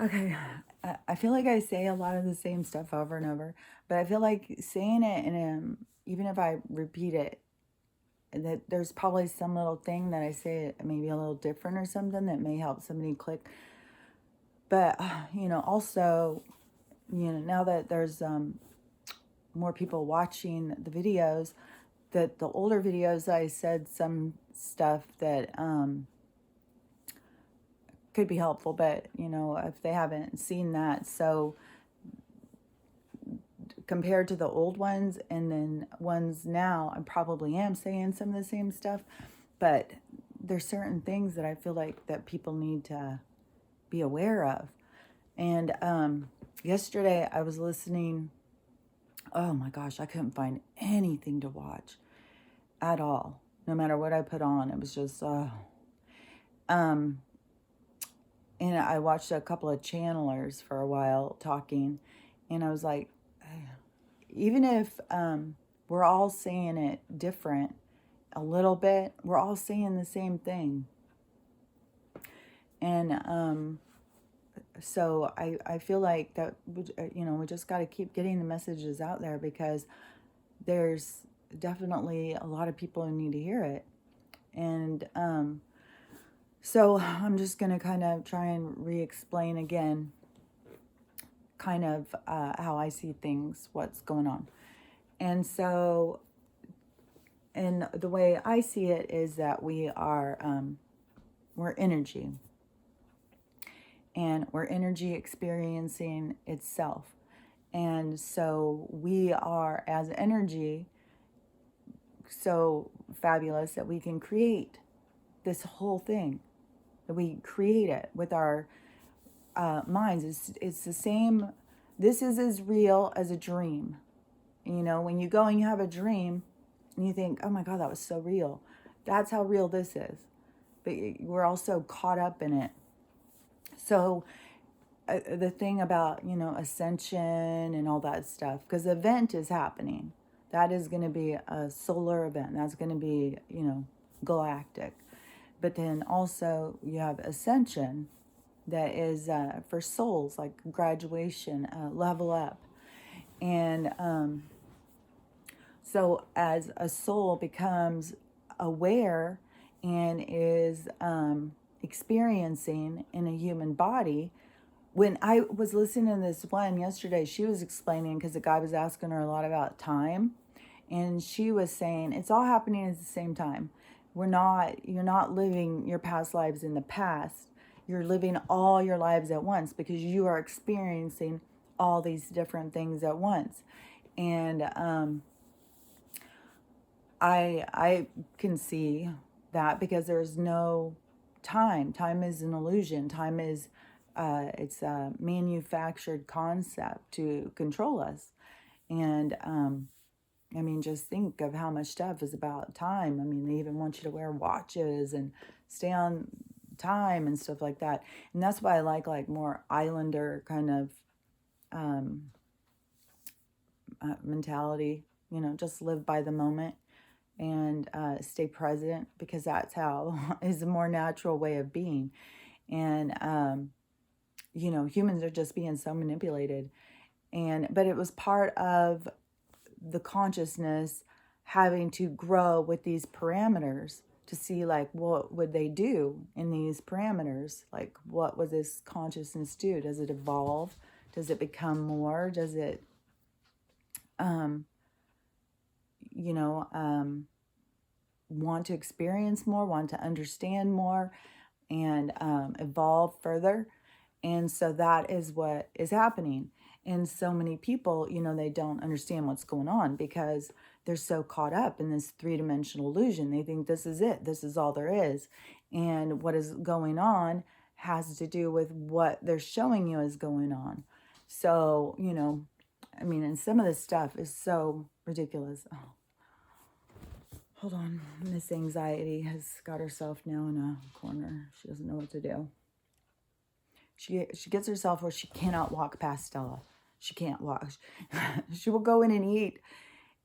Okay, I feel like I say a lot of the same stuff over and over, but I feel like saying it even if I repeat it, that there's probably some little thing that I say maybe a little different or something that may help somebody click. But, also, now that there's more people watching the videos, that the older videos I said some stuff that could be helpful, but, if they haven't seen that, so compared to the old ones and then ones now, I probably am saying some of the same stuff, but there's certain things that I feel like that people need to be aware of. And yesterday I was listening. Oh my gosh, I couldn't find anything to watch at all. No matter what I put on, it was just um and I watched a couple of channelers for a while talking, and I was like, even if we're all saying it different a little bit, we're all saying the same thing. And so I feel like that, we just got to keep getting the messages out there, because there's definitely a lot of people who need to hear it. And so I'm just going to kind of try and re-explain again kind of how I see things, what's going on. And so, and the way I see it is that we're energy, and we're energy experiencing itself. And so we are, as energy, so fabulous that we can create this whole thing, that we create it with our minds. It's the same. This is as real as a dream. When you go and you have a dream and you think, oh my God, that was so real. That's how real this is. But we're also caught up in it. So the thing about, ascension and all that stuff, because the event is happening. That is going to be a solar event. That's going to be, galactic. But then also you have ascension, that is for souls, like graduation, level up. And so as a soul becomes aware and is experiencing in a human body, when I was listening to this one yesterday, she was explaining, because the guy was asking her a lot about time, and she was saying it's all happening at the same time. You're not living your past lives in the past. You're living all your lives at once, because you are experiencing all these different things at once. And I can see that, because there's no time. Time is an illusion. Time is it's a manufactured concept to control us. And I mean, just think of how much stuff is about time. I mean, they even want you to wear watches and stay on time and stuff like that. And that's why I like more islander kind of um, mentality. Just live by the moment and stay present, because that's how is a more natural way of being. And humans are just being so manipulated. But it was part of the consciousness having to grow with these parameters to see, like, what would they do in these parameters, like what would this consciousness do? Does it evolve? Does it become more? Does it um you know um want to experience more, want to understand more, and evolve further? And so that is what is happening. And so many people, they don't understand what's going on, because they're so caught up in this three-dimensional illusion. They think this is it, this is all there is. And what is going on has to do with what they're showing you is going on. So, I mean, and some of this stuff is so ridiculous. Oh, hold on. Miss Anxiety has got herself now in a corner. She doesn't know what to do. She gets herself where she cannot walk past Stella. She can't walk. She will go in and eat.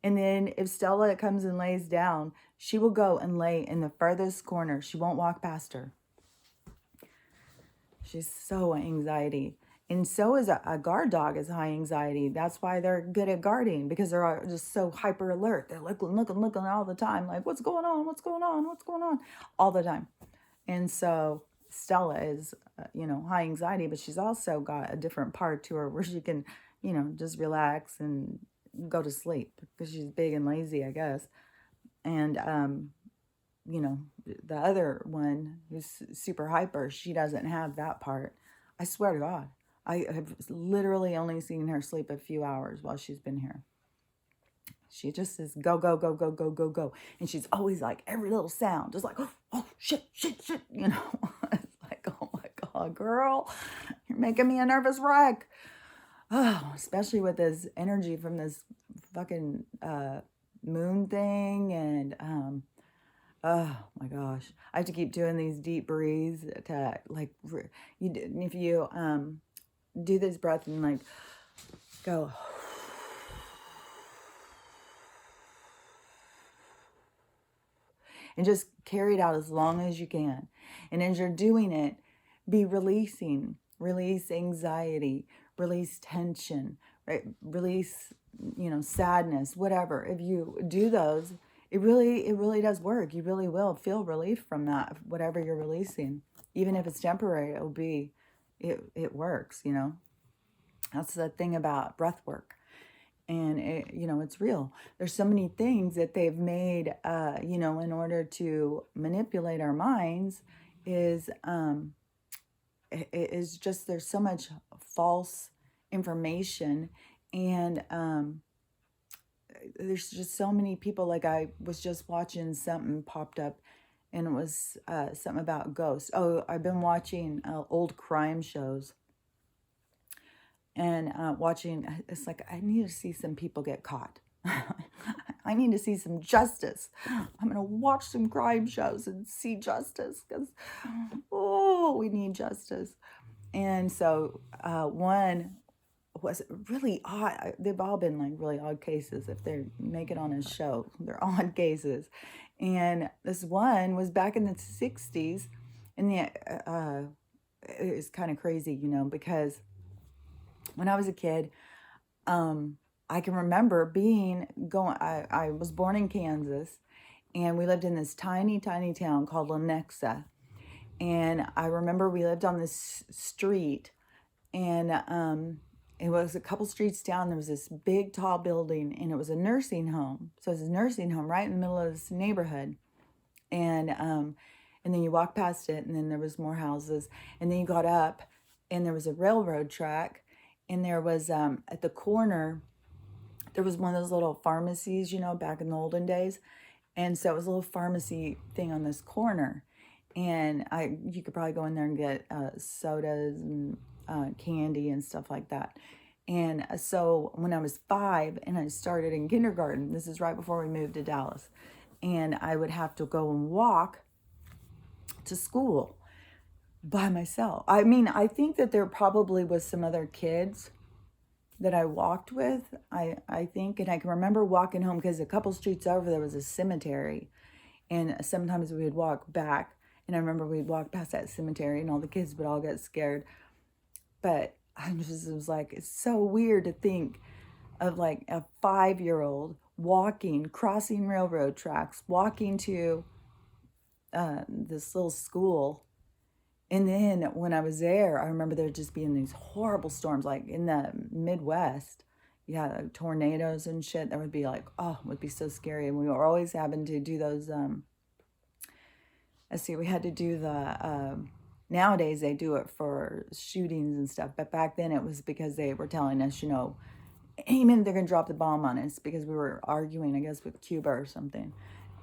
And then if Stella comes and lays down, she will go and lay in the furthest corner. She won't walk past her. She's so anxiety. And so is a guard dog is high anxiety. That's why they're good at guarding, because they're just so hyper alert. They're looking all the time. Like, what's going on? What's going on? What's going on? All the time. And so Stella is, high anxiety, but she's also got a different part to her where she can, just relax and go to sleep because she's big and lazy, I guess. And, the other one who's super hyper, she doesn't have that part. I swear to God, I have literally only seen her sleep a few hours while she's been here. She just says, go, go, go, go, go, go, go. And she's always like, every little sound, just like, oh, shit, shit, shit, It's like, oh my God, girl, you're making me a nervous wreck. Oh, especially with this energy from this fucking moon thing. And, oh my gosh, I have to keep doing these deep breathes to like, if you do this breath and like go, and just carry it out as long as you can. And as you're doing it, be release anxiety, release tension, right? Release, sadness, whatever. If you do those, it really does work. You really will feel relief from that, whatever you're releasing. Even if it's temporary, it works, That's the thing about breath work. And it's real. There's so many things that they've made, in order to manipulate our minds is just, there's so much false information. And there's just so many people. Like, I was just watching something popped up, and it was something about ghosts. Oh, I've been watching old crime shows. And watching, it's like, I need to see some people get caught. I need to see some justice. I'm going to watch some crime shows and see justice because, we need justice. And so one was really odd. They've all been like really odd cases. If they make it on a show, they're odd cases. And this one was back in the 60s. And it was kind of crazy, because when I was a kid, I can remember I was born in Kansas, and we lived in this tiny, tiny town called Lenexa. And I remember we lived on this street, and it was a couple streets down. There was this big, tall building, and it was a nursing home. So it was a nursing home right in the middle of this neighborhood. And then you walk past it, and then there was more houses. And then you got up, and there was a railroad track. And there was, at the corner, there was one of those little pharmacies, back in the olden days. And so it was a little pharmacy thing on this corner. And you could probably go in there and get sodas and candy and stuff like that. And so when I was 5 and I started in kindergarten, this is right before we moved to Dallas, and I would have to go and walk to school by myself. I mean, I think that there probably was some other kids that I walked with, I think. And I can remember walking home because a couple streets over there was a cemetery. And sometimes we would walk back. And I remember we'd walk past that cemetery and all the kids would all get scared. But it was like, it's so weird to think of like a 5-year-old crossing railroad tracks, walking to this little school. And then when I was there, I remember there just being these horrible storms, like in the Midwest. Yeah, like tornadoes and shit. That would be like, it would be so scary. And we were always having to do those, we had to do the, nowadays they do it for shootings and stuff. But back then it was because they were telling us, any minute they're going to drop the bomb on us, because we were arguing, I guess, with Cuba or something.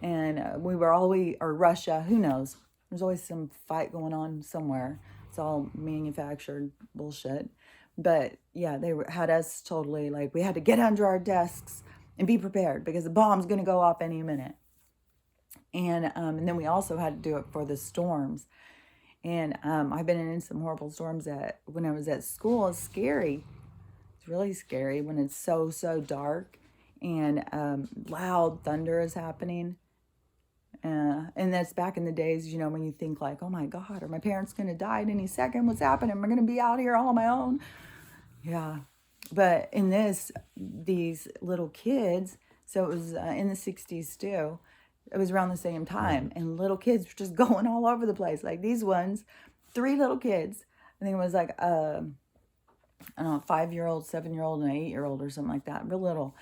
And we were always, or Russia, who knows? There's always some fight going on somewhere. It's all manufactured bullshit. But yeah, they had us totally like, we had to get under our desks and be prepared because the bomb's going to go off any minute. And then we also had to do it for the storms. And I've been in some horrible storms when I was at school. It's scary. It's really scary when it's so dark and loud thunder is happening. And that's back in the days, you know, when you think like, oh my God, are my parents going to die at any second? What's happening? Am I going to be out here all on my own? Yeah. But in these little kids, so it was in the 60s too. It was around the same time. And little kids were just going all over the place. Like these ones, three little kids. I think it was like, I don't know, 5-year-old, 7-year-old, and an 8-year-old or something like that, real little.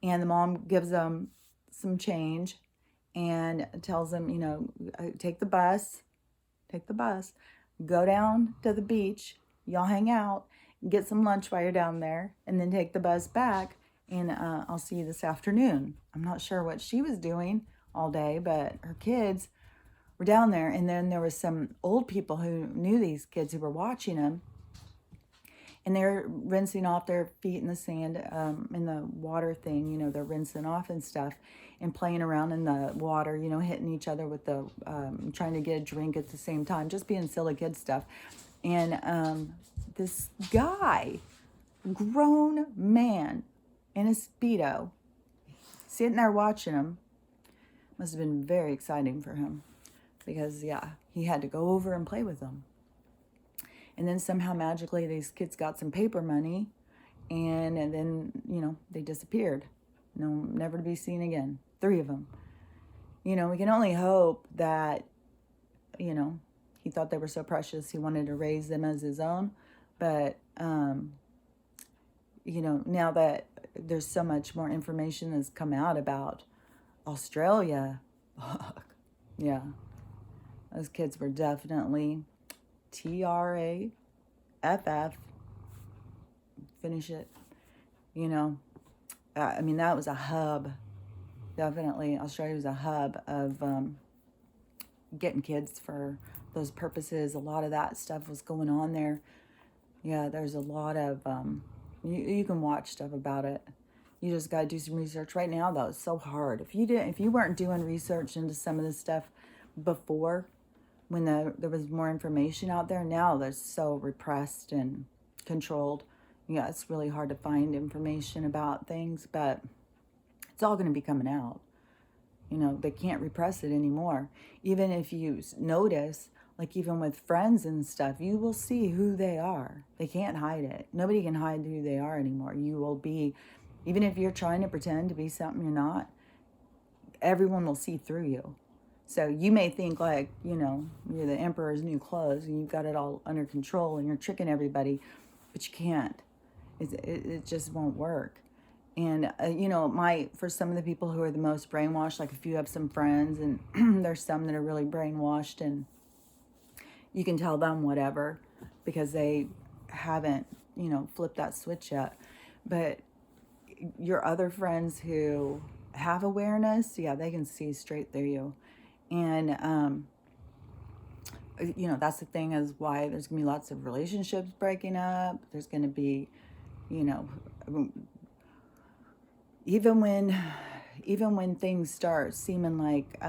And the mom gives them some change and tells them, you know, take the bus, go down to the beach, y'all hang out, get some lunch while you're down there, and then take the bus back, and I'll see you this afternoon. I'm not sure what she was doing all day, but her kids were down there, and then there was some old people who knew these kids who were watching them, and they're rinsing off their feet in the sand, in the water thing, you know, they're rinsing off and stuff and playing around in the water, you know, hitting each other with the, trying to get a drink at the same time, just being silly kid stuff. And this guy, grown man in a Speedo, sitting there watching them, must have been very exciting for him because, yeah, he had to go over and play with them. And then somehow magically these kids got some paper money and then, you know, they disappeared. No, never to be seen again. 3 of them. You know, we can only hope that, you know, he thought they were so precious he wanted to raise them as his own. But, you know, now that there's so much more information that's come out about Australia, yeah, those kids were definitely TRAFF, finish it, you know. I mean, that was a hub. Definitely, Australia was a hub of getting kids for those purposes. A lot of that stuff was going on there. Yeah, there's a lot of, you can watch stuff about it. You just got to do some research. Right now, though, it's so hard. If you weren't doing research into some of this stuff before, when there was more information out there, now they're so repressed and controlled. Yeah, it's really hard to find information about things, but it's all going to be coming out. You know, they can't repress it anymore. Even if you notice, like even with friends and stuff, you will see who they are. They can't hide it. Nobody can hide who they are anymore. You will be, even if you're trying to pretend to be something you're not, everyone will see through you. So you may think like, you know, you're the emperor's new clothes and you've got it all under control and you're tricking everybody, but you can't. It just won't work. And, you know, for some of the people who are the most brainwashed, like if you have some friends and there's some that are really brainwashed and you can tell them whatever because they haven't, you know, flipped that switch yet. But your other friends who have awareness, yeah, they can see straight through you. And, you know, that's the thing is why there's going to be lots of relationships breaking up. There's going to be, you know, even when things start seeming like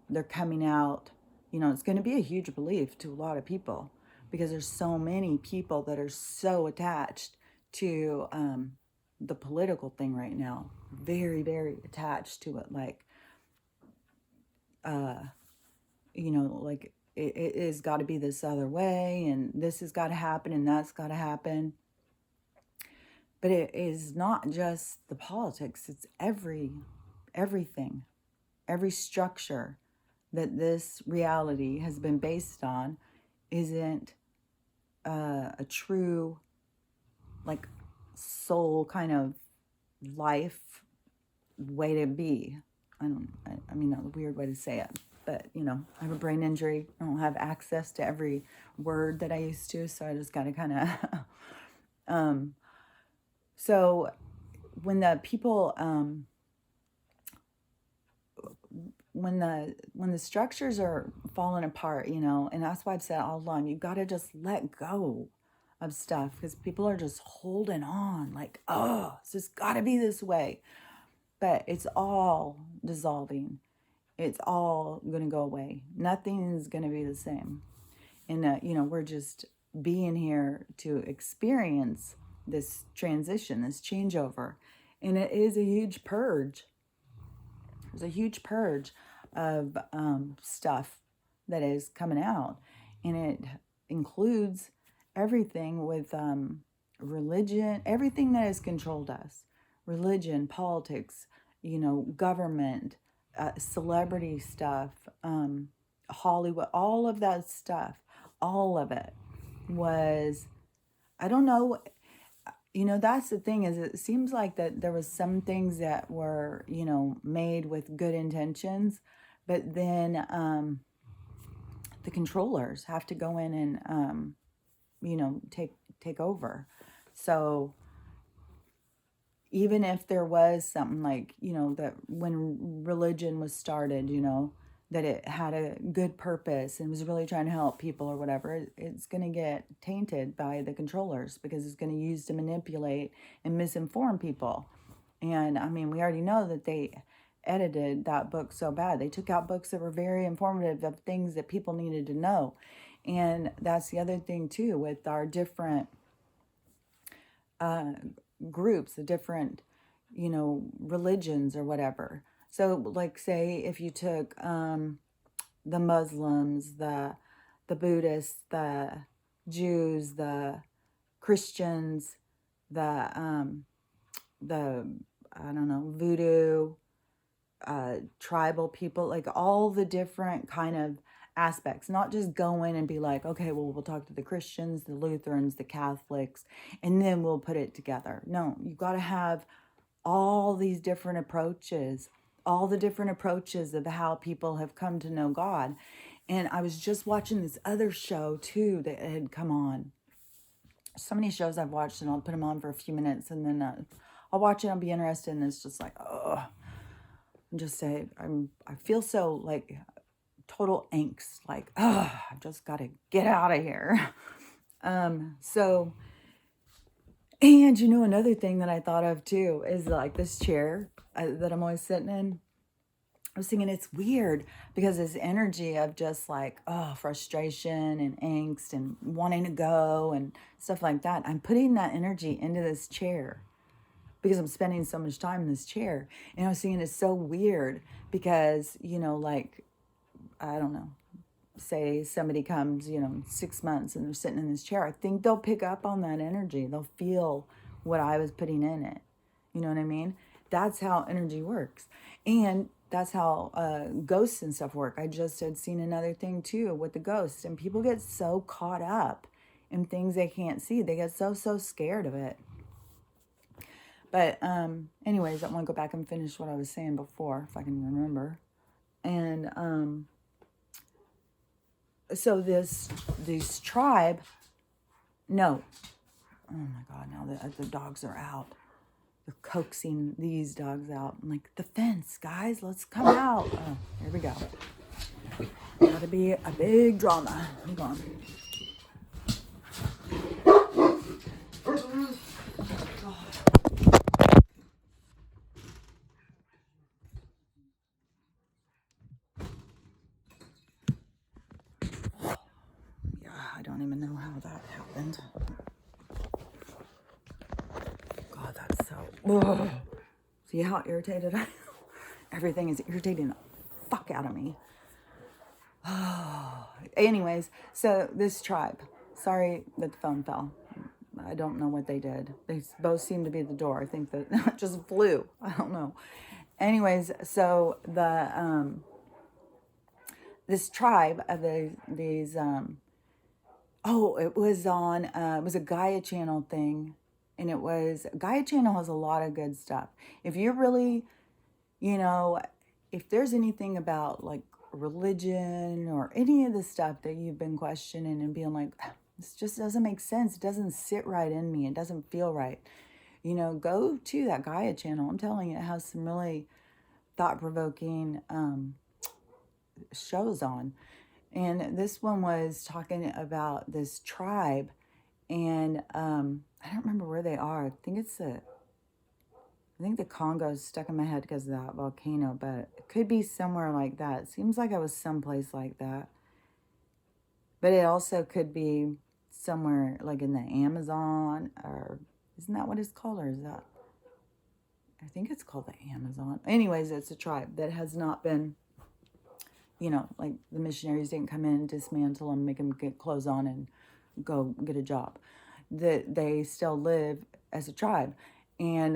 they're coming out, you know, it's going to be a huge relief to a lot of people because there's so many people that are so attached to the political thing right now. Very, very attached to it. Like, you know, like it has got to be this other way and this has got to happen and that's got to happen. But it is not just the politics, it's everything, every structure that this reality has been based on isn't a true, like, soul kind of life way to be. I mean, a weird way to say it, but, you know, I have a brain injury. I don't have access to every word that I used to, so I just got to kind of, so when the people, when the structures are falling apart, you know, and that's why I've said all along, you got to just let go of stuff because people are just holding on like, oh, it's just got to be this way. But it's all dissolving. It's all going to go away. Nothing is going to be the same. And, you know, we're just being here to experience this transition, this changeover. And it is a huge purge. There's a huge purge. of stuff that is coming out. And it includes everything with religion, everything that has controlled us, religion, politics, government, celebrity stuff, Hollywood, all of that stuff, all of it was, I don't know, that's the thing, is it seems like that there was some things that were, made with good intentions, but then the controllers have to go in and, take over. So even if there was something like, that when religion was started, that it had a good purpose and was really trying to help people or whatever, it's going to get tainted by the controllers, because it's going to use to manipulate and misinform people. And I mean, we already know that they edited that book so bad. They took out books that were very informative of things that people needed to know. And that's the other thing too, with our different groups, the different, religions or whatever. So like, say if you took the Muslims, the Buddhists, the Jews, the Christians, the I don't know, voodoo, tribal people, like all the different kind of aspects, not just go in and be like, okay, well, we'll talk to the Christians, the Lutherans, the Catholics, and then we'll put it together. No, you got to have all these different approaches, all the different approaches of how people have come to know God. And I was just watching this other show too that had come on. So many shows I've watched, and I'll put them on for a few minutes, and then I'll watch it, I'll be interested, and it's just like, oh, just say, I feel so like total angst, like, oh, I've just got to get out of here. So, and another thing that I thought of too is like this chair that I'm always sitting in. I was thinking it's weird because this energy of just like, oh, frustration and angst and wanting to go and stuff like that. I'm putting that energy into this chair because I'm spending so much time in this chair. And I was thinking it's so weird because, like, I don't know, say somebody comes, 6 months and they're sitting in this chair. I think they'll pick up on that energy. They'll feel what I was putting in it. You know what I mean? That's how energy works. And that's how ghosts and stuff work. I just had seen another thing too with the ghosts. And people get so caught up in things they can't see. They get so scared of it. But anyways, I want to go back and finish what I was saying before, if I can remember. And so this tribe, no. Oh my God, now the dogs are out. They're coaxing these dogs out. I'm like, the fence, guys, let's come out. Oh, here we go. Gotta be a big drama. Hold on. Yeah, I don't even know how that happened. God, that's so... Ugh. See how irritated I am? Everything is irritating the fuck out of me. Anyways, so this tribe, sorry that the phone fell. I don't know what they did. They both seemed to be at the door. I think that it just flew. I don't know. Anyways, so this tribe of these it was on it was a Gaia channel thing, and it was Gaia channel has a lot of good stuff. If you're really, if there's anything about like religion or any of the stuff that you've been questioning and being like, this just doesn't make sense, it doesn't sit right in me, it doesn't feel right, go to that Gaia channel. I'm telling you, it has some really thought-provoking shows on. And this one was talking about this tribe, and I don't remember where they are. I think the Congo's stuck in my head because of that volcano, but it could be somewhere like that. It seems like I was someplace like that. But it also could be somewhere like in the Amazon, or isn't that what it's called? Or is that, I think it's called the Amazon. Anyways, it's a tribe that has not been like the missionaries didn't come in and dismantle them, make them get clothes on and go get a job. That they still live as a tribe, and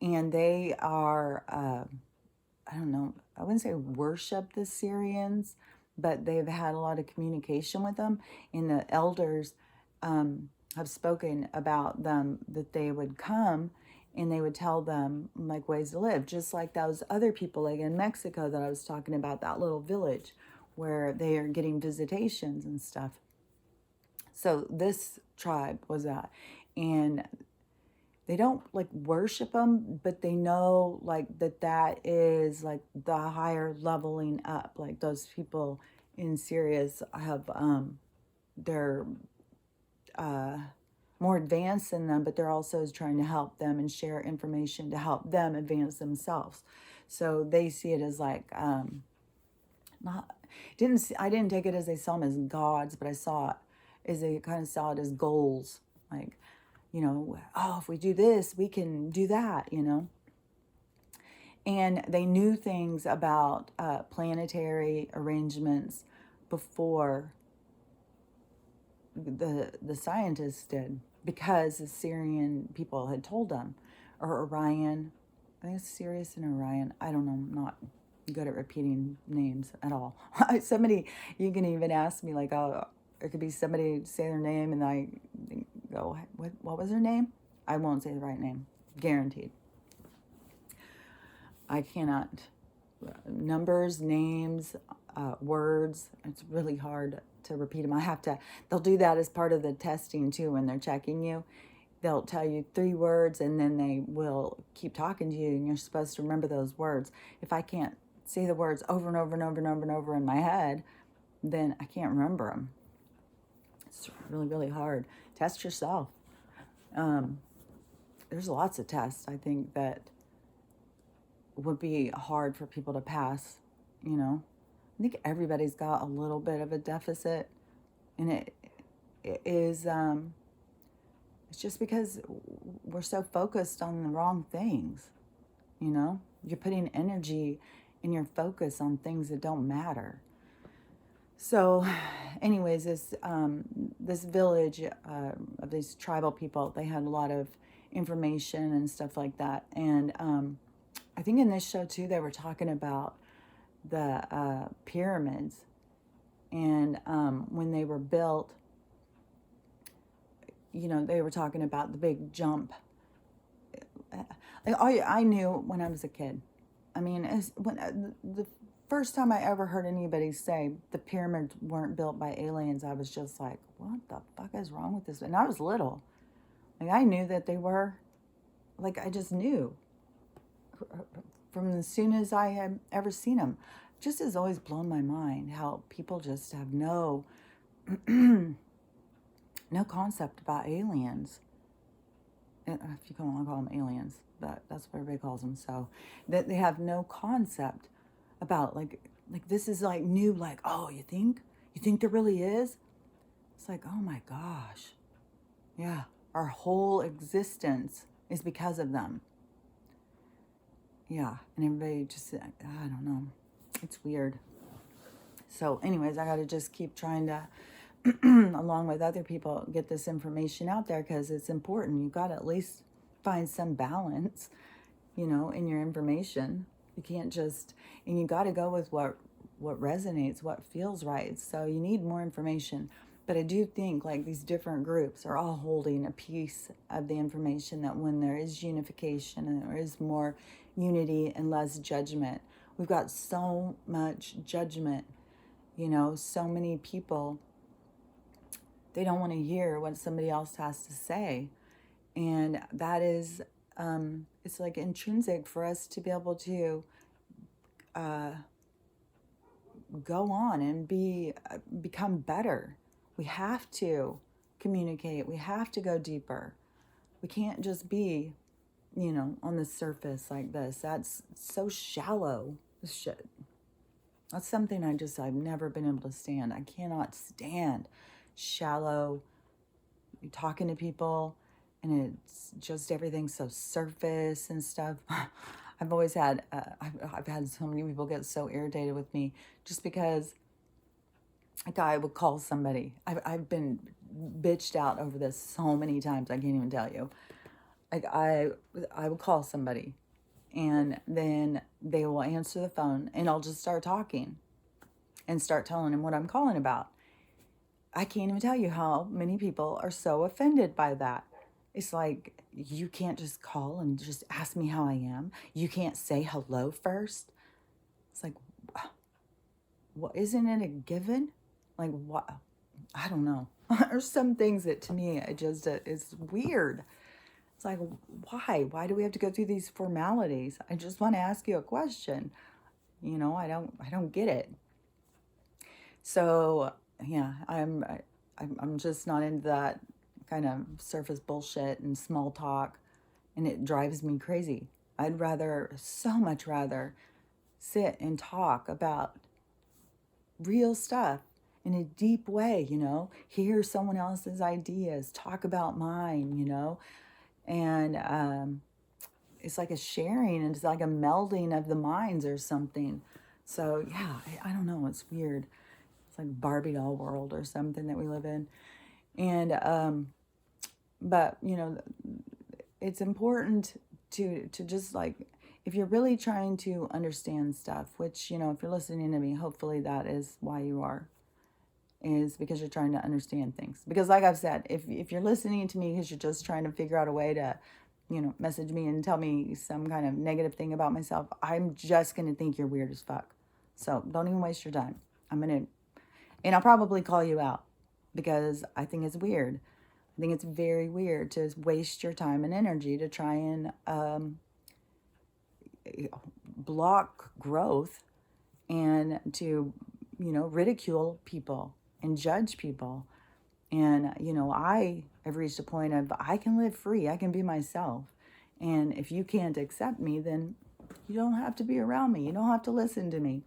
they are I don't know, I wouldn't say worship the Syrians, but they've had a lot of communication with them, and the elders have spoken about them, that they would come and they would tell them like ways to live, just like those other people like in Mexico that I was talking about, that little village where they are getting visitations and stuff. So this tribe was that, and they don't like worship them, but they know like that is like the higher leveling up. Like those people in Syria have they're more advanced than them, but they're also trying to help them and share information to help them advance themselves. So they see it as like not didn't see, I didn't take it as they saw them as gods, but I saw it as they kind of saw it as goals, like, oh, if we do this, we can do that. And they knew things about planetary arrangements before the scientists did, because the Syrian people had told them, or Orion. I think it's Sirius and Orion. I don't know. I'm not good at repeating names at all. Somebody, you can even ask me like, oh, it could be somebody say their name and I go, what was her name? I won't say the right name, guaranteed. I cannot. Numbers, names, words, it's really hard to repeat them. They'll do that as part of the testing too when they're checking you. They'll tell you 3 words and then they will keep talking to you and you're supposed to remember those words. If I can't say the words over and over and over and over and over in my head, then I can't remember them. It's really, really hard. Test yourself. There's lots of tests, I think, that would be hard for people to pass, I think everybody's got a little bit of a deficit, and it is, it's just because we're so focused on the wrong things, You're putting energy and your focus on things that don't matter. So, anyways, this village of these tribal people, they had a lot of information and stuff like that. And I think in this show too, they were talking about the pyramids, and when they were built, they were talking about the big jump. I knew when I was a kid. I mean, the first time I ever heard anybody say the pyramids weren't built by aliens, I was just like, what the fuck is wrong with this? And I was little. Like, I knew that they were. Like, I just knew. From as soon as I had ever seen them. Just has always blown my mind how people just have no concept about aliens. If you want to call them aliens, that's what everybody calls them. So that they have no concept about like this is like new. Like, oh, you think there really is? It's like, oh my gosh, yeah, our whole existence is because of them. Yeah, and everybody just, I don't know, it's weird. So anyways, I got to just keep trying to, along with other people, get this information out there, because it's important. You got to at least find some balance, in your information. You can't just, and you got to go with what resonates, what feels right. So you need more information. But I do think like these different groups are all holding a piece of the information, that when there is unification and there is more unity and less judgment, we've got so much judgment, so many people, they don't want to hear what somebody else has to say. And that is, it's like intrinsic for us to be able to go on and become better. We have to communicate. We have to go deeper. We can't just be, on the surface like this. That's so shallow. Shit. That's something I've never been able to stand. I cannot stand shallow talking to people, and it's just everything so surface and stuff. I've always had, I've had so many people get so irritated with me just because a guy would call somebody. I've been bitched out over this so many times, I can't even tell you. Like, I would call somebody, and then they will answer the phone, and I'll just start talking and start telling him what I'm calling about. I can't even tell you how many people are so offended by that. It's like, you can't just call and just ask me how I am. You can't say hello first. It's like, what, isn't it a given? Like, what? I don't know. There's some things that to me, it just is weird. It's like, why? Why do we have to go through these formalities? I just want to ask you a question. I don't get it. So yeah, I'm just not into that kind of surface bullshit and small talk, and it drives me crazy. I'd rather, so much rather, sit and talk about real stuff in a deep way, hear someone else's ideas, talk about mine, and it's like a sharing, and it's like a melding of the minds or something. So yeah, I don't know, it's weird. It's like Barbie doll world or something that we live in. And but it's important to just like, if you're really trying to understand stuff, which, if you're listening to me, hopefully that is why you are, is because you're trying to understand things. Because like I've said, if you're listening to me because you're just trying to figure out a way to, message me and tell me some kind of negative thing about myself, I'm just going to think you're weird as fuck. So don't even waste your time. And I'll probably call you out because I think it's weird. I think it's very weird to waste your time and energy to try and block growth and to, ridicule people and judge people. And, I have reached a point of, I can live free. I can be myself. And if you can't accept me, then you don't have to be around me. You don't have to listen to me.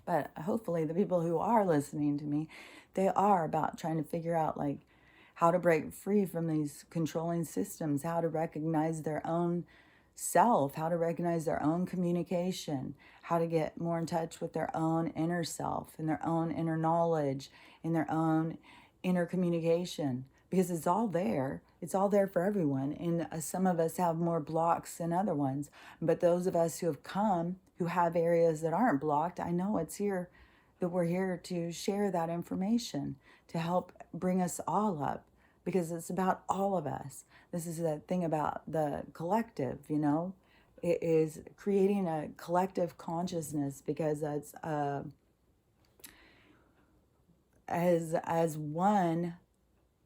But hopefully the people who are listening to me, they are about trying to figure out like how to break free from these controlling systems, how to recognize their own self, how to recognize their own communication, how to get more in touch with their own inner self and their own inner knowledge and their own inner communication, because it's all there. It's all there for everyone. And some of us have more blocks than other ones. But those of us who have come, who have areas that aren't blocked, I know it's here that we're here to share that information to help bring us all up, because it's about all of us. This is the thing about the collective, It is creating a collective consciousness, because that's as one,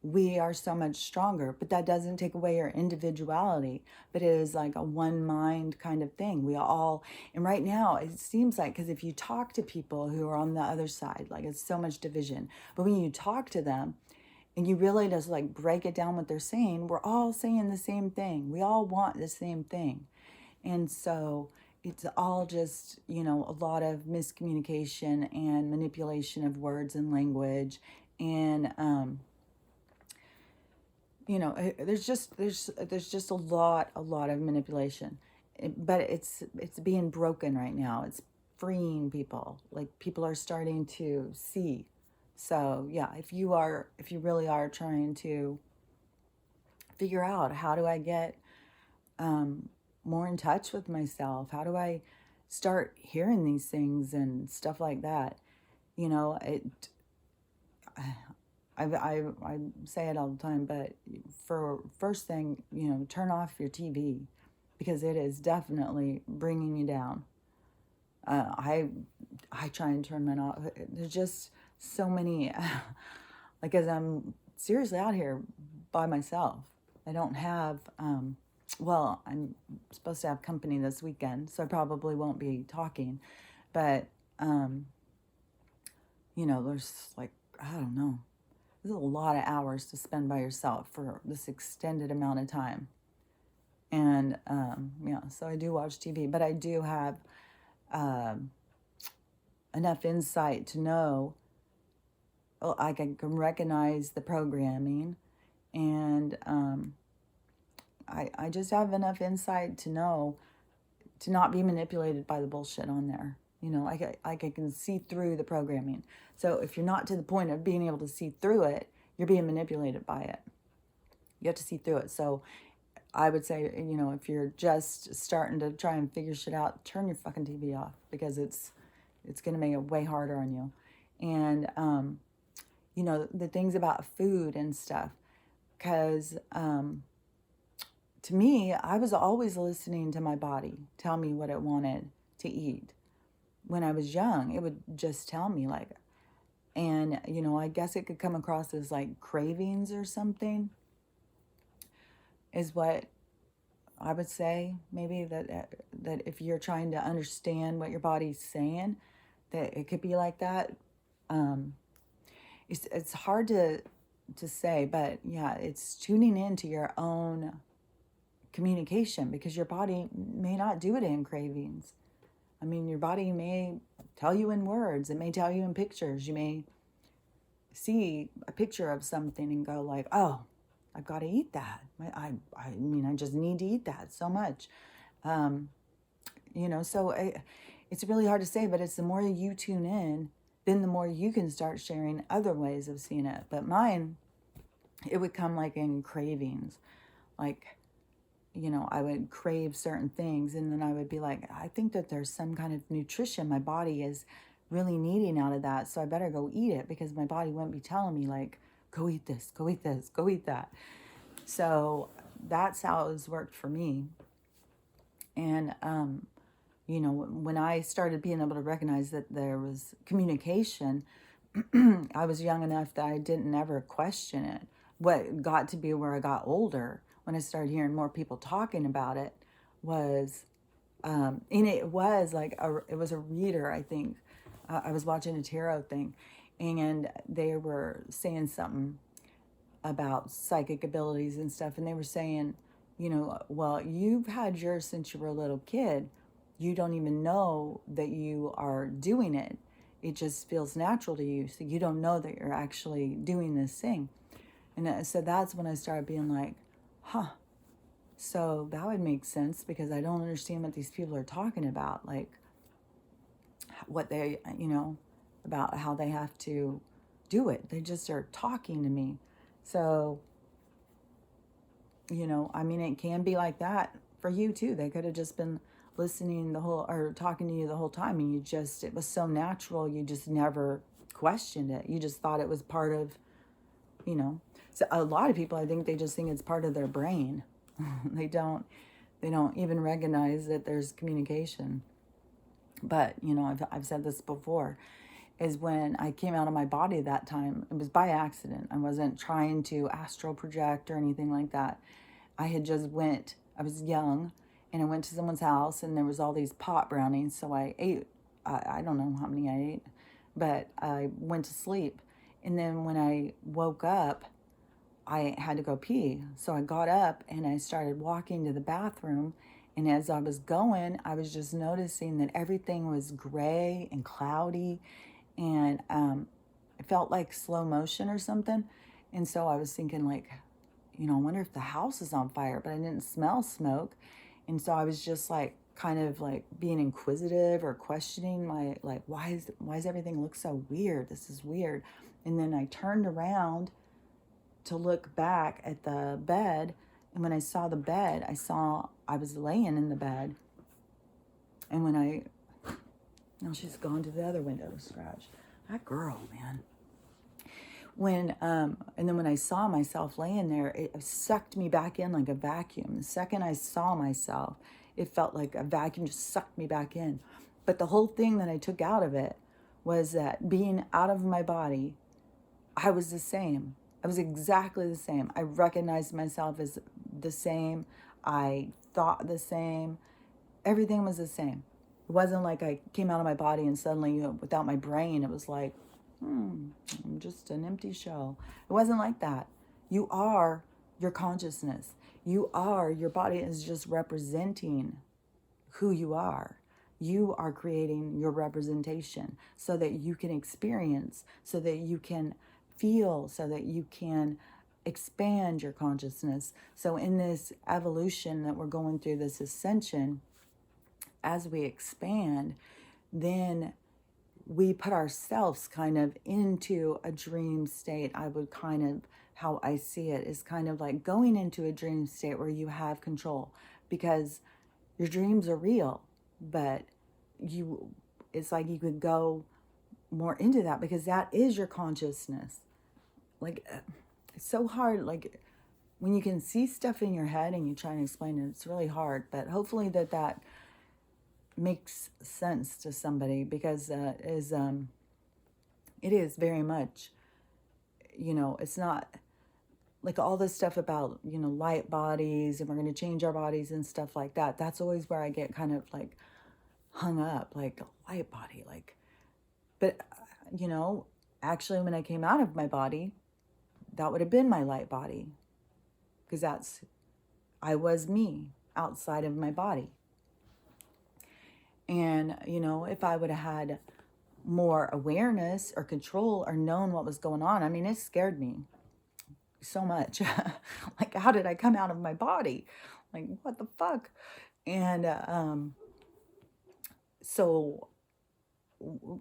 we are so much stronger. But that doesn't take away our individuality, but it is like a one mind kind of thing. We all, and right now it seems like, because if you talk to people who are on the other side, like, it's so much division. But when you talk to them and you really just like break it down what they're saying, we're all saying the same thing. We all want the same thing. And so it's all just, a lot of miscommunication and manipulation of words and language. And, there's just a lot of manipulation. But it's being broken right now. It's freeing people. Like, people are starting to see. So yeah, if you really are trying to figure out, how do I get more in touch with myself? How do I start hearing these things and stuff like that? I say it all the time, but for first thing, turn off your TV, because it is definitely bringing you down. I try and turn mine off. There's just so many, like, as I'm seriously out here by myself. I don't have, well, I'm supposed to have company this weekend, so I probably won't be talking. But, there's like, I don't know. There's a lot of hours to spend by yourself for this extended amount of time. And, so I do watch TV, but I do have enough insight to know, I can recognize the programming, and I just have enough insight to know to not be manipulated by the bullshit on there. You know, I can see through the programming. So if you're not to the point of being able to see through it, you're being manipulated by it. You have to see through it. So I would say, you know, if you're just starting to try and figure shit out, turn your fucking TV off, because it's going to make it way harder on you. And, you know, the things about food and stuff, because to me, I was always listening to my body tell me what it wanted to eat. When I was young, it would just tell me, like, and, you know, I guess it could come across as like cravings or something, is what I would say. Maybe that if you're trying to understand what your body's saying, that it could be like that. It's hard to say, but yeah, it's tuning into your own communication, because your body may not do it in cravings. I mean, your body may tell you in words. It may tell you in pictures. You may see a picture of something and go like, oh, I've got to eat that. I mean, I just need to eat that so much. You know, so it's really hard to say, but it's the more you tune in, then the more you can start sharing other ways of seeing it. But mine, it would come like in cravings. Like, you know, I would crave certain things, and then I would be like, I think that there's some kind of nutrition my body is really needing out of that, so I better go eat it, because my body wouldn't be telling me like, go eat this, go eat this, go eat that. So that's how it's worked for me. And you know, when I started being able to recognize that there was communication, I was young enough that I didn't ever question it. What got to be where I got older, when I started hearing more people talking about it, was, and it was like, it was a reader, I think. I was watching a tarot thing, and they were saying something about psychic abilities and stuff, and they were saying, you know, well, you've had yours since you were a little kid. You don't even know that you are doing it. It just feels natural to you. So you don't know that you're actually doing this thing. And so that's when I started being like, huh, so that would make sense, because I don't understand what these people are talking about. Like, what they, you know, about how they have to do it. They just are talking to me. So, you know, I mean, it can be like that for you too. They could have just been listening the whole, or talking to you the whole time, and it was so natural, you just never questioned it. You just thought it was part of, you know. So a lot of people, I think they just think it's part of their brain. they don't even recognize that there's communication. But, you know, I've said this before, is when I came out of my body that time, it was by accident. I wasn't trying to astral project or anything like that. I was young, and I went to someone's house, and there was all these pot brownies. So I ate, I don't know how many I ate, but I went to sleep. And then when I woke up, I had to go pee. So I got up and I started walking to the bathroom. And as I was going, I was just noticing that everything was gray and cloudy, and it felt like slow motion or something. And so I was thinking, like, you know, I wonder if the house is on fire, but I didn't smell smoke. And so I was just like, kind of like being inquisitive or questioning my, like, why does everything look so weird? This is weird. And then I turned around to look back at the bed. And when I saw the bed, I was laying in the bed. And now she's gone to the other window to scratch. That girl, man. And then when I saw myself laying there, it sucked me back in like a vacuum. The second I saw myself, it felt like a vacuum just sucked me back in. But the whole thing that I took out of it was that being out of my body, I was the same. I was exactly the same. I recognized myself as the same. I thought the same. Everything was the same. It wasn't like I came out of my body and suddenly, you know, without my brain, it was like, I'm just an empty shell. It wasn't like that. You are your consciousness. Your body is just representing who you are. You are creating your representation so that you can experience, so that you can feel, so that you can expand your consciousness. So in this evolution that we're going through, this ascension, as we expand, then we put ourselves kind of into a dream state. I would kind of, how I see it is kind of like going into a dream state where you have control, because your dreams are real, but you, it's like you could go more into that because that is your consciousness. Like, it's so hard. Like, when you can see stuff in your head and you try and explain it, it's really hard. But hopefully that makes sense to somebody, because it is very much, it's not like all this stuff about, light bodies and we're going to change our bodies and stuff like that. That's always where I get kind of like hung up, like a light body, like, but actually when I came out of my body, that would have been my light body, because I was me outside of my body. And, if I would have had more awareness or control or known what was going on, I mean, it scared me so much. Like, how did I come out of my body? Like, what the fuck? And so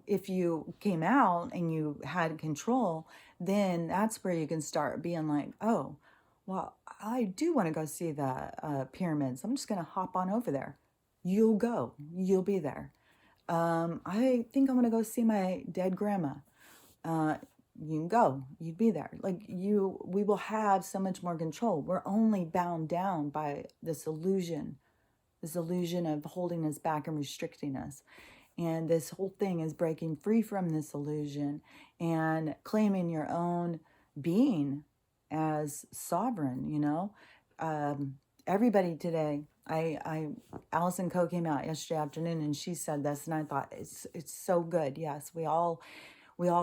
if you came out and you had control, then that's where you can start being like, oh, well, I do want to go see the pyramids. I'm just going to hop on over there. You'll go. You'll be there. I think I'm going to go see my dead grandma. You can go. You'd be there. Like, we will have so much more control. We're only bound down by this illusion of holding us back and restricting us. And this whole thing is breaking free from this illusion and claiming your own being as sovereign. Everybody today, Allison Coe came out yesterday afternoon and she said this, and I thought it's so good. Yes, we all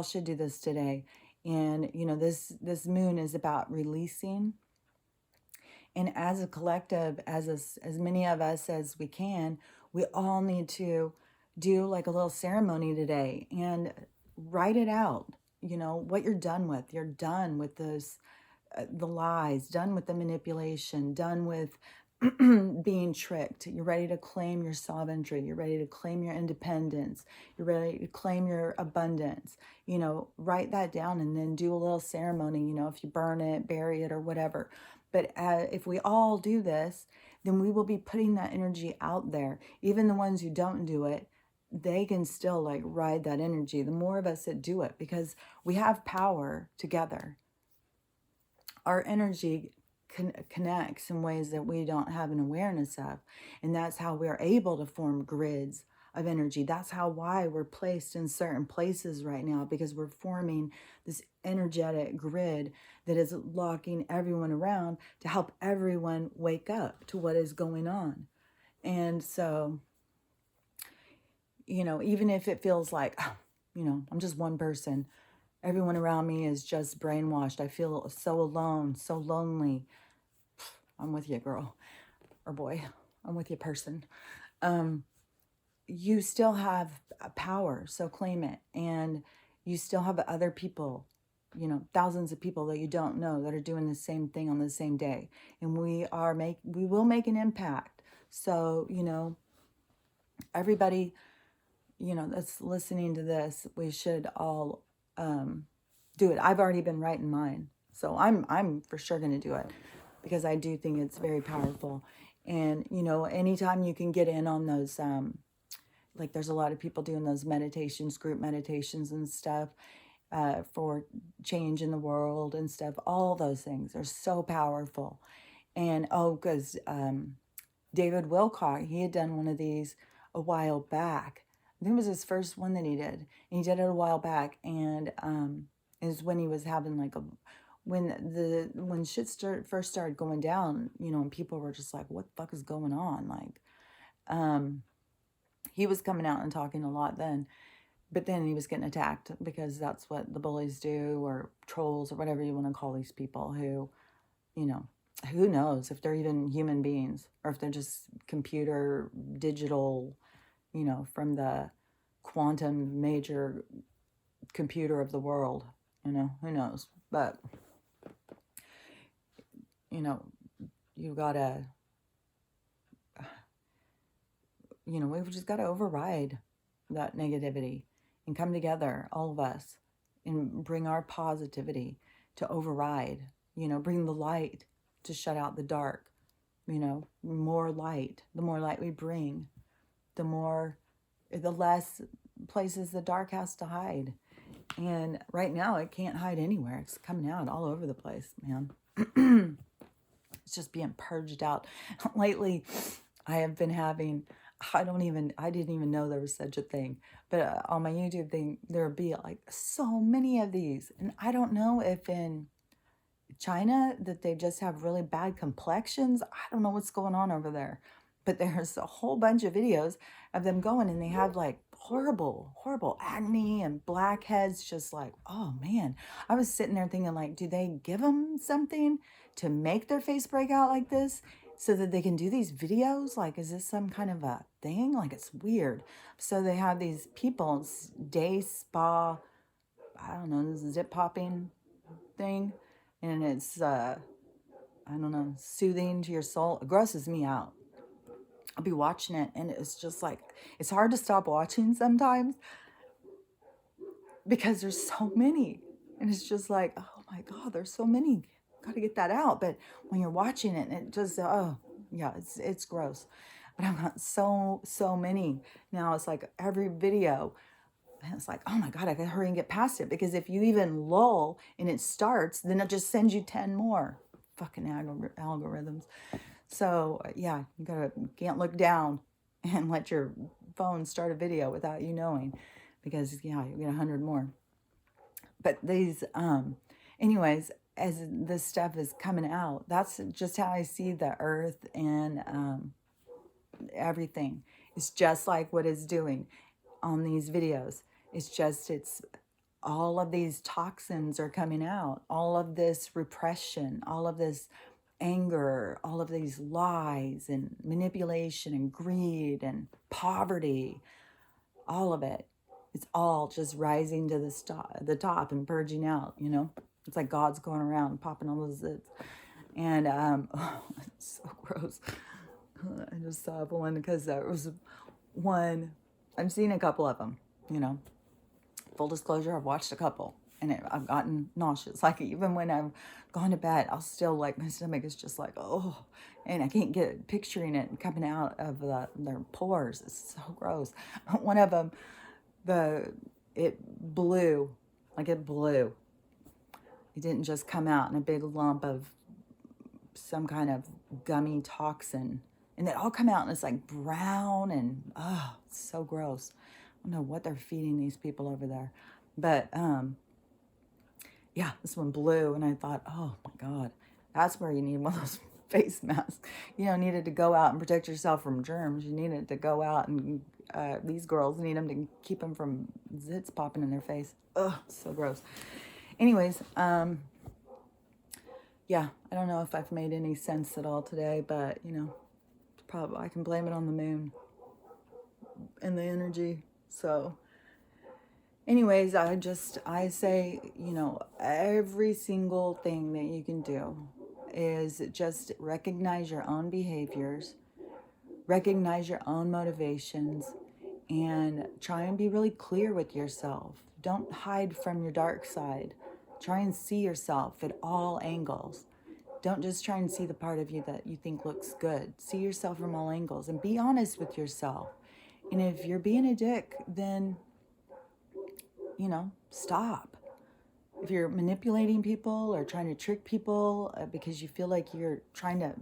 should do this today. And this moon is about releasing. And as a collective, as many of us as we can, we all need to do like a little ceremony today and write it out. What you're done with. You're done with this, the lies, done with the manipulation, done with being tricked. You're ready to claim your sovereignty. You're ready to claim your independence. You're ready to claim your abundance. Write that down and then do a little ceremony, if you burn it, bury it, or whatever. But if we all do this, then we will be putting that energy out there. Even the ones who don't do it, they can still like ride that energy. The more of us that do it, because we have power together. Our energy connects in ways that we don't have an awareness of. And that's how we're able to form grids of energy. That's why we're placed in certain places right now, because we're forming this energetic grid that is locking everyone around to help everyone wake up to what is going on. And so, even if it feels like, I'm just one person, everyone around me is just brainwashed, I feel so alone, so lonely. I'm with you, girl or boy. I'm with you, person. You still have power, so claim it. And you still have other people, thousands of people that you don't know that are doing the same thing on the same day. And we will make an impact. So, everybody, that's listening to this, we should all do it. I've already been writing mine. So I'm for sure going to do it, because I do think it's very powerful. And, anytime you can get in on those, like there's a lot of people doing those meditations, group meditations and stuff, for change in the world and stuff. All those things are so powerful. And, because David Wilcock, he had done one of these a while back. I think it was his first one that he did. And he did it a while back. And it was when he was having like when shit first started going down, and people were just like, what the fuck is going on? Like, he was coming out and talking a lot then, but then he was getting attacked, because that's what the bullies do, or trolls, or whatever you want to call these people who, who knows if they're even human beings, or if they're just computer, digital, from the quantum major computer of the world, who knows? But, you gotta, we've just got to override that negativity and come together, all of us, and bring our positivity to override, bring the light to shut out the dark, more light. The more light we bring, the less places the dark has to hide. And right now it can't hide anywhere. It's coming out all over the place, man. It's just being purged out. Lately, I have been having, I didn't even know there was such a thing. But on my YouTube thing, there would be like so many of these. And I don't know if in China that they just have really bad complexions. I don't know what's going on over there. But there's a whole bunch of videos of them going, and they have like horrible, horrible acne and blackheads. Just like, oh man. I was sitting there thinking, like, do they give them something to make their face break out like this so that they can do these videos? Like, is this some kind of a thing? Like, it's weird. So they have these people, day spa, I don't know, zip popping thing. And it's, I don't know, soothing to your soul. It grosses me out. I'll be watching it, and it's just like, it's hard to stop watching sometimes because there's so many. And it's just like, oh my God, there's so many. Got to get that out. But when you're watching it, it just, oh yeah, it's gross. But I've got so many. Now it's like every video, and it's like, oh my God, I gotta hurry and get past it. Because if you even lull and it starts, then it just sends you 10 more. Fucking algorithms. So yeah, can't look down and let your phone start a video without you knowing, because yeah, you get 100 more. But these, anyways, as this stuff is coming out, that's just how I see the earth and everything. It's just like what it's doing on these videos. It's all of these toxins are coming out, all of this repression, all of this anger, all of these lies and manipulation and greed and poverty, all of it. It's all just rising to the top and purging out, It's like God's going around popping all those zits. And, oh, it's so gross. I just saw one because there was one, I've seen a couple of them, Full disclosure, I've watched a couple. And I've gotten nauseous. Like, even when I've gone to bed, I'll still, like, my stomach is just like, oh. And I can't get picturing it coming out of their pores. It's so gross. One of them, it blew. Like, it blew. It didn't just come out in a big lump of some kind of gummy toxin. And it all come out and it's like brown and, oh, it's so gross. I don't know what they're feeding these people over there. But, yeah, this one blew, and I thought, oh my God, that's where you need one of those face masks. You don't need it to go out and protect yourself from germs. You need it to go out and these girls need them to keep them from zits popping in their face. Ugh, so gross. Anyways, yeah, I don't know if I've made any sense at all today, but probably I can blame it on the moon and the energy. So anyways, I say, every single thing that you can do is just recognize your own behaviors, recognize your own motivations, and try and be really clear with yourself. Don't hide from your dark side. Try and see yourself at all angles. Don't just try and see the part of you that you think looks good. See yourself from all angles and be honest with yourself. And if you're being a dick, then stop. If you're manipulating people or trying to trick people because you feel like you're trying to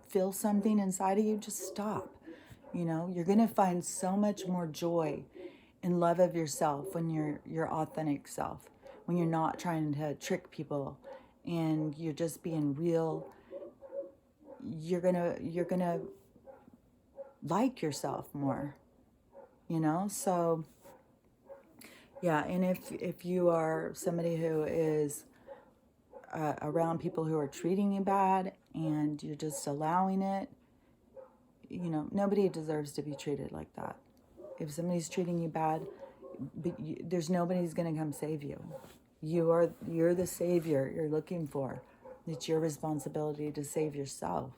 feel something inside of you, just stop. You're going to find so much more joy and love of yourself when you're your authentic self, when you're not trying to trick people and you're just being real. You're going to like yourself more, So yeah, and if you are somebody who is around people who are treating you bad and you're just allowing it, nobody deserves to be treated like that. If somebody's treating you bad, there's nobody's going to come save you. You're the savior you're looking for. It's your responsibility to save yourself.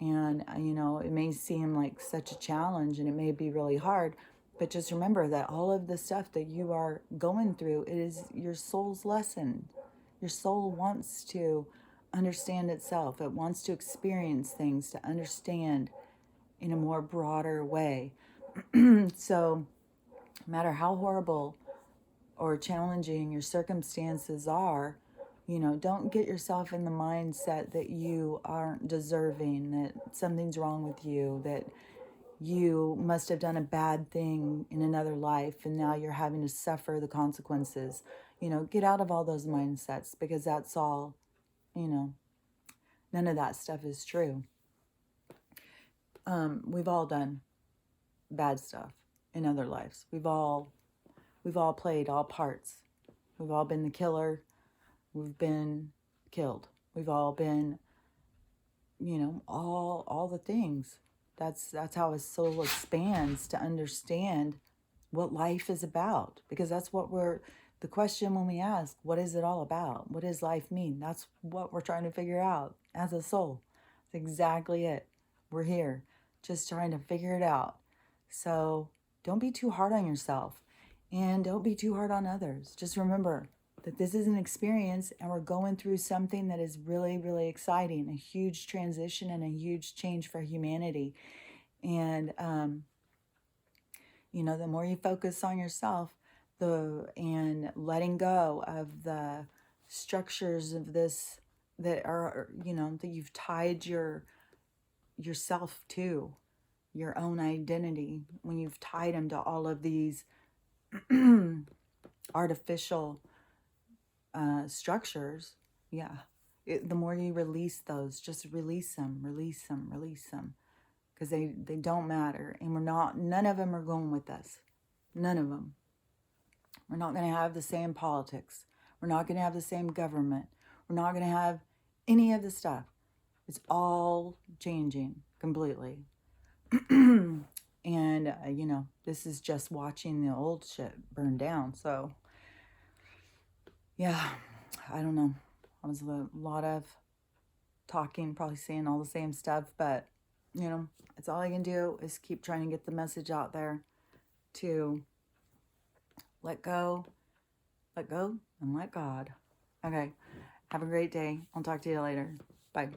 And, it may seem like such a challenge and it may be really hard, but just remember that all of the stuff that you are going through, it is your soul's lesson. Your soul wants to understand itself. It wants to experience things, to understand in a more broader way. So, no matter how horrible or challenging your circumstances are, don't get yourself in the mindset that you aren't deserving, that something's wrong with you, that you must have done a bad thing in another life and now you're having to suffer the consequences. Get out of all those mindsets, because that's all, none of that stuff is true. We've all done bad stuff in other lives. We've all played all parts. We've all been the killer. We've been killed. We've all been, all the things. That's how a soul expands to understand what life is about, because that's what the question when we ask, what is it all about? What does life mean? That's what we're trying to figure out as a soul. That's exactly it. We're here just trying to figure it out. So don't be too hard on yourself, and don't be too hard on others. Just remember that this is an experience and we're going through something that is really, really exciting, a huge transition and a huge change for humanity. And, the more you focus on yourself, and letting go of the structures of this that are, that you've tied yourself to, your own identity, when you've tied them to all of these artificial structures, the more you release those, just release them, because they don't matter, and none of them are going with us. None of them. We're not going to have the same politics. We're not going to have the same government. We're not going to have any of the stuff. It's all changing completely. And, this is just watching the old shit burn down. So, yeah, I don't know. I was a lot of talking, probably saying all the same stuff, but, it's all I can do is keep trying to get the message out there to let go, and let God. Okay. Have a great day. I'll talk to you later. Bye.